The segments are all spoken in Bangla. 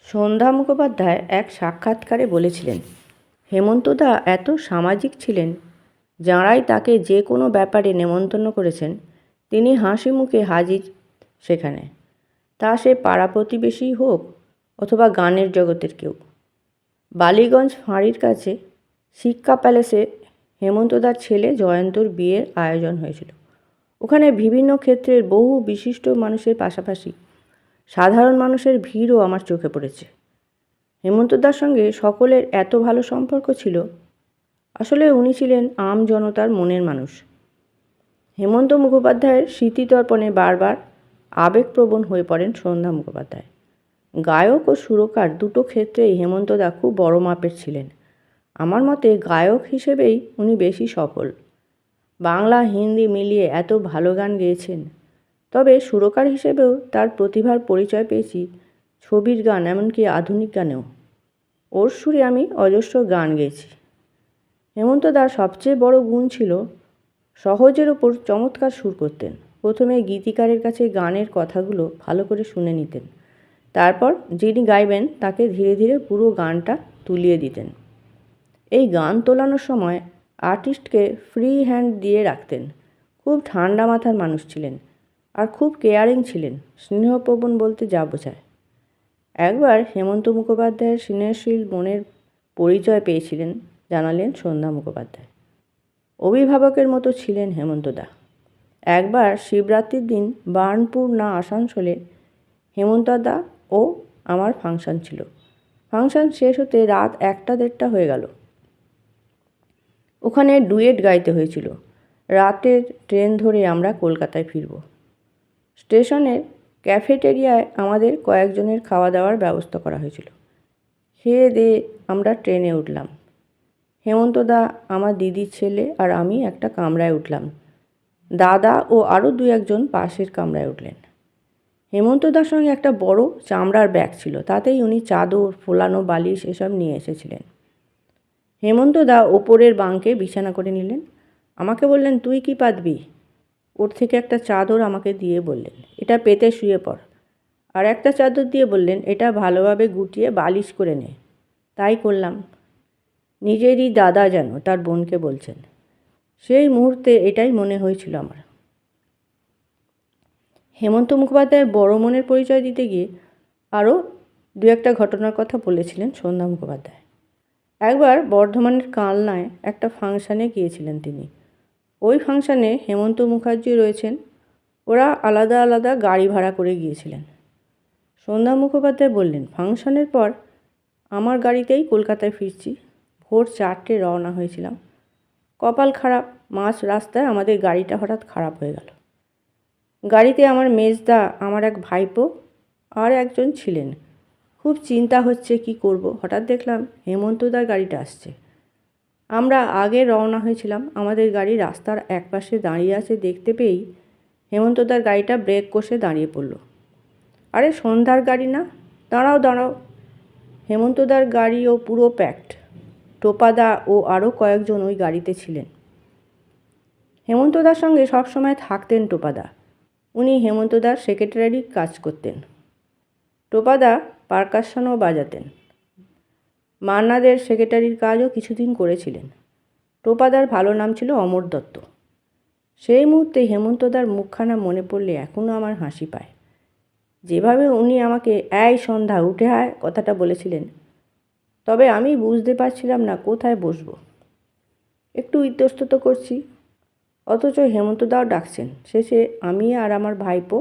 সন্ধ্যা মুখোপাধ্যায় এক সাক্ষাৎকারে বলেছিলেন, হেমন্তদা এত সামাজিক ছিলেন, যাঁরাই তাকে যে কোনো ব্যাপারে নেমন্তন্ন করেছেন তিনি হাসি মুখে হাজির সেখানে, তা সে পাড়া প্রতিবেশী হোক অথবা গানের জগতের কেউ। বালিগঞ্জ ফাঁড়ির কাছে শিক্ষা প্যালেসে হেমন্তদার ছেলে জয়ন্তর বিয়ের আয়োজন হয়েছিল। ওখানে বিভিন্ন ক্ষেত্রের বহু বিশিষ্ট মানুষের পাশাপাশি সাধারণ মানুষের ভিড়ও আমার চোখে পড়েছে। হেমন্তদার সঙ্গে সকলের এত ভালো সম্পর্ক ছিল। আসলে উনি ছিলেন আম জনতার মনের মানুষ। হেমন্ত মুখোপাধ্যায়ের স্মৃতিতর্পণে বারবার আবেগপ্রবণ হয়ে পড়েন সন্ধ্যা মুখোপাধ্যায়। গায়ক ও সুরকার দুটো ক্ষেত্রেই হেমন্তদা খুব বড় মাপের ছিলেন। আমার মতে গায়ক হিসেবেই উনি বেশি সফল। বাংলা হিন্দি মিলিয়ে এত ভালো গান গেয়েছেন। তবে সুরকার হিসেবেও তার প্রতিভার পরিচয় পেয়েছি ছবির গান, এমনকি আধুনিক গানেও। ওর সুরে আমি অজস্র গান গেয়েছি। হেমন্তদার সবচেয়ে বড় গুণ ছিল সহজের ওপর চমৎকার সুর করতেন। প্রথমে গীতিকারের কাছে গানের কথাগুলো ভালো করে শুনে নিতেন, তারপর যিনি গাইবেন তাকে ধীরে ধীরে পুরো গানটা তুলিয়ে দিতেন। এই গান তোলানোর সময় আর্টিস্টকে ফ্রি হ্যান্ড দিয়ে রাখতেন। খুব ঠান্ডা মাথার মানুষ ছিলেন আর খুব কেয়ারিং ছিলেন। স্নেহপ্রবণ বলতে যা বোঝায়। একবার হেমন্ত মুখোপাধ্যায়ের স্নেহশীল মনের পরিচয় পেয়েছিলেন, জানালেন সন্ধ্যা মুখোপাধ্যায়। অভিভাবকের মতো ছিলেন হেমন্তদা। একবার শিবরাত্রির দিন বার্নপুর না আসানসোলে হেমন্তদা ও আমার ফাংশন ছিল। ফাংশন শেষ হতে রাত 1টা-1:30 হয়ে গেল। ওখানে ডুয়েট গাইতে হয়েছিল। রাতের ট্রেন ধরে আমরা কলকাতায় ফিরব। স্টেশনের ক্যাফেটেরিয়ায় আমাদের কয়েকজনের খাওয়া দাওয়ার ব্যবস্থা করা হয়েছিল। খেয়ে দিয়ে আমরা ট্রেনে উঠলাম। হেমন্তদা, আমার দিদির ছেলে আর আমি একটা কামরায় উঠলাম। দাদা ও আরও 2-1জন পাশের কামরায় উঠলেন। হেমন্তদার সঙ্গে একটা বড় চামড়ার ব্যাগ ছিল, তাতেই উনি চাদর, ফোলানো বালিশ এসব নিয়ে এসেছিলেন। হেমন্তদা ওপরের বাঙ্কে বিছানা করে নিলেন। আমাকে বললেন, তুই কি পাতবি? ওর থেকে একটা চাদর আমাকে দিয়ে বললেন, এটা পেতে শুয়ে পড়। আর একটা চাদর দিয়ে বললেন, এটা ভালোভাবে গুটিয়ে বালিশ করে নে। তাই করলাম। নিজেরই দাদা যেন তার বোনকে বলছেন। সেই মুহূর্তে এটাই মনে হয়েছিল আমার। হেমন্ত মুখোপাধ্যায়ের বড় মনের পরিচয় দিতে গিয়ে আরও 2-1টা ঘটনার কথা বলেছিলেন সন্ধ্যা মুখোপাধ্যায়। একবার বর্ধমানের কালনায় একটা ফাংশানে গিয়েছিলেন তিনি। ওই ফাংশানে হেমন্ত মুখার্জি রয়েছেন। ওরা আলাদা আলাদা গাড়ি ভাড়া করে গিয়েছিলেন। সন্ধ্যা মুখোপাধ্যায় বললেন, ফাংশনের পর আমার গাড়িতেই কলকাতায় ফিরছি। ভোর 4টে রওনা হয়েছিলাম। কপাল খারাপ, মাঝ রাস্তায় আমাদের গাড়িটা হঠাৎ খারাপ হয়ে গেল। গাড়িতে আমার মেজদা, আমার এক ভাইপো আর একজন ছিলেন। খুব চিন্তা হচ্ছে কি করব। হঠাৎ দেখলাম হেমন্তদার গাড়িটা আসছে। আমরা আগে রওনা হয়েছিলাম। আমাদের গাড়ি রাস্তার একপাশে দাঁড়িয়ে আছে দেখতে পেয়েই হেমন্তদার গাড়িটা ব্রেক কষে দাঁড়িয়ে পড়ল। আরে সন্ধ্যার গাড়ি না? দাঁড়াও দাঁড়াও। হেমন্তদার গাড়িও পুরো প্যাকড। টোপাদা ও আরও কয়েকজন ওই গাড়িতে ছিলেন। হেমন্তদার সঙ্গে সবসময় থাকতেন টোপাদা। উনি হেমন্তদার সেক্রেটারি কাজ করতেন। টোপাদা পারকাশনও বাজাতেন। মান্নাদের সেক্রেটারির কাজও কিছুদিন করেছিলেন। টোপাদার ভালো নাম ছিল অমর দত্ত। সেই মুহূর্তে হেমন্তদার মুখখানা মনে পড়লে এখনও আমার হাসি পায়। যেভাবে উনি আমাকে এই সন্ধ্যা উঠে আয় কথাটা বলেছিলেন, তবে আমি বুঝতে পারছিলাম না কোথায় বসবো। একটু ইতস্তত করছি, অথচ হেমন্তদাও ডাকছেন। শেষে আমি আর আমার ভাইপো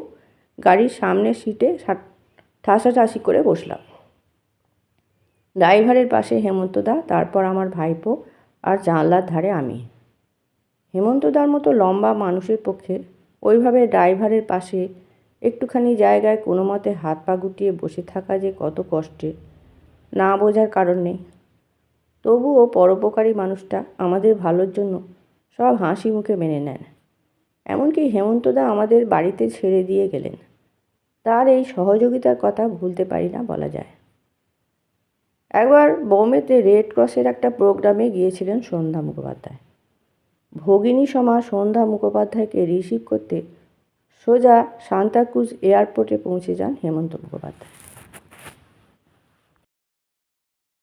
গাড়ির সামনের সিটে ঠাসাঠাসি করে বসলাম। ড্রাইভারের পাশে হেমন্তদা, তারপর আমার ভাইপো আর জানলার ধারে আমি। হেমন্তদার মতো লম্বা মানুষের পক্ষে ওইভাবে ড্রাইভারের পাশে একটুখানি জায়গায় কোনো মতে হাত পা গুটিয়ে বসে থাকা যে কত কষ্টে, না বোঝার কারণ নেই। তবুও পরোপকারী মানুষটা আমাদের ভালোর জন্য সব হাসি মুখে মেনে নেন। এমনকি হেমন্তদা আমাদের বাড়িতে ছেড়ে দিয়ে গেলেন। তার এই সহযোগিতার কথা ভুলতে পারি না বলা যায়। একবার বোম্বেতে রেড ক্রসের একটা প্রোগ্রামে গিয়েছিলেন সন্ধ্যা মুখোপাধ্যায়। ভগিনী সমা সন্ধ্যা মুখোপাধ্যায়কে রিসিভ করতে সোজা সান্তাক্রুজ এয়ারপোর্টে পৌঁছে যান হেমন্ত মুখোপাধ্যায়।